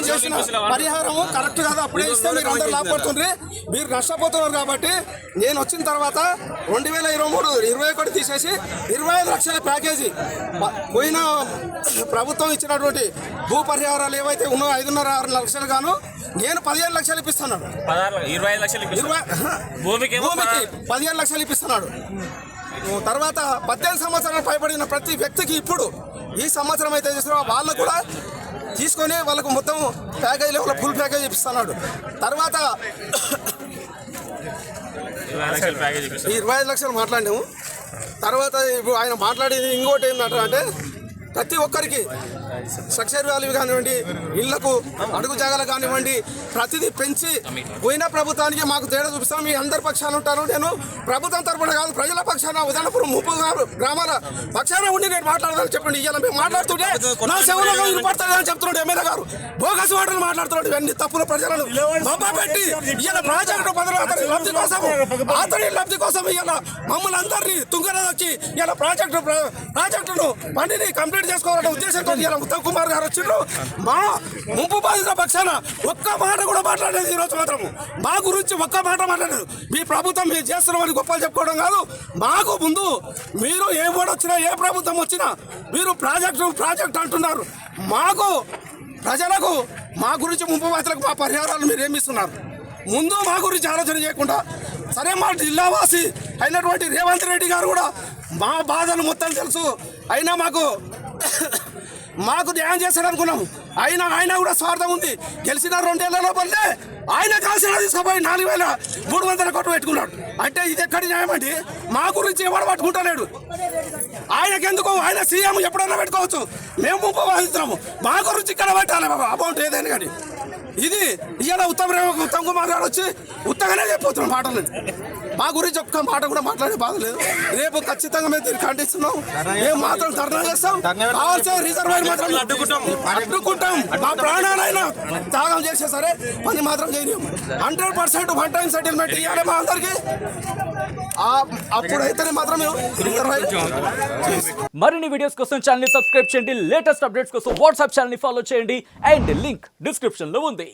నేను చేసిన పరిహారం కరెక్ట్ కాదు, అప్పుడే ఇస్తే మీరు అందరూ లాభపడుతుంది, మీరు నష్టపోతున్నారు. కాబట్టి నేను వచ్చిన తర్వాత 2023-21 తీసేసి 25 లక్షల ప్యాకేజీ పోయిన ప్రభుత్వం ఇచ్చినటువంటి భూ పరిహారాలు ఏవైతే ఉన్నాయో 5.5-6 లక్షలు గాను నేను 15 లక్షలు ఇప్పిస్తున్నాడు. 15 లక్షలు ఇప్పిస్తున్నాడు. తర్వాత 18 సంవత్సరాలు పైబడిన ప్రతి వ్యక్తికి ఇప్పుడు ఈ సంవత్సరం అయితే చేసిన వాళ్ళకు కూడా తీసుకొని వాళ్ళకు మొత్తం ప్యాకేజ్ లెవెల్ ఫుల్ ప్యాకేజ్ ఇప్పిస్తున్నాడు. తర్వాత 25 లక్షలు మాట్లాడినాము. తర్వాత ఇప్పుడు ఆయన మాట్లాడేది ఇంకోటి ఏంటంటే ప్రతి ఒక్కరికి సక్సెస్ వాల్యూ కానివ్వండి, ఇళ్లకు అడుగు జాగాలు కానివ్వండి, ప్రతిదీ పెంచి పోయిన ప్రభుత్వానికి మాకు తేడా చూపిస్తాను. మీ అందరి పక్షాన ఉంటాను. నేను ప్రభుత్వం తరపున కాదు, ప్రజల పక్షాన ఉదాహరణపురం 30 గ్రామాల పక్షాన ఉండి నేను మాట్లాడదాన్ని చెప్పండి. ఇవాళ మేము మాట్లాడుతుంటే నా సేవలో వినపడతాడని చెప్తున్నాడు ఎమ్మెల్యే గారు. బోగస్ మాటలు మాట్లాడుతున్నాడు. ఇవన్నీ తప్పుల ప్రజలను మబ్బ పెట్టి ఇవాళ ప్రాజెక్టు అతని లబ్ధి కోసం ఇవాళ మమ్మల్ని అందరినీ తుంగరదొచ్చి ఇవాళ ప్రాజెక్టును పనిని కంప్లీట్ చేసుకోవాలనే ఉద్దేశంతో ఇలా ఉత్తమ్ కుమార్ గారు వచ్చిండ్రు. మా ముంపు బాధితుల పక్షాన ఒక్క మాట కూడా మాట్లాడలేదు. ఈరోజు మాత్రం మా గురించి ఒక్క మాట మాట్లాడలేదు. మీ ప్రభుత్వం మీరు చేస్తున్నామని గొప్పలు చెప్పుకోవడం కాదు, మాకు ముందు మీరు ఏ బోర్డు వచ్చినా ఏ ప్రభుత్వం వచ్చినా మీరు ప్రాజెక్టు అంటున్నారు. మాకు ప్రజలకు మా గురించి ముంపు బాధితులకు మా పరిహారాలు మీరు ఏమిస్తున్నారు? ముందు మా గురించి ఆలోచన చేయకుండా సరే మా జిల్లావాసి అయినటువంటి రేవంత్ రెడ్డి గారు కూడా మా బాధలు మొత్తం తెలుసు, అయినా మాకు న్యాయం చేస్తాడు అనుకున్నాము. ఆయన కూడా స్వార్థం ఉంది. గెలిచిన 2 ఏళ్ల లోపలే ఆయన కాల్సిన తీసుకుపోయి 4,300 కోట్లు పెట్టుకున్నాడు. అంటే ఇది ఎక్కడి న్యాయం అండి? మా గురించి ఎవడు పట్టుకుంటలేడు. ఆయనకెందుకు? ఆయన సీఎం ఎప్పుడైనా పెట్టుకోవచ్చు, మేము ముంపు బాధిస్తున్నాము. మా గురించి ఇక్కడ పెట్టాలి బాబా అమౌంట్ ఏదైనా కానీ. ఇది ఇవాళ ఉత్తమ్ కుమార్ గారు వచ్చి ఉత్తగానే చెప్పిపోతున్నాం మాటలు. మా గురించి ఒక్క మాట కూడా మాట్లాడే బాధ లేదు. రేపు ఖచ్చితంగా మేము దీన్ని ఖండిస్తున్నాం. మేము మాత్రం ధర్నా చేస్తాం. కావాల్సిన రిజర్వాయర్ మాత్రం అడ్డుకుంటాం. మా ప్రాణాలైనా త్యాగం చేసే సరే పని మాత్రం చేయలేము. 100% వన్ టైం సెటిల్మెంట్ ఇవ్వాలి మా అందరికి. అప్పుడైతేనే మాత్రం మరిన్ని వీడియోస్ కోసం ఛానల్ ని సబ్స్క్రైబ్ చేయండి. లేటెస్ట్ అప్డేట్స్ కోసం వాట్సాప్ ఛానల్ ని ఫాలో చేయండి. అండ్ లింక్ డిస్క్రిప్షన్ లో ఉంది.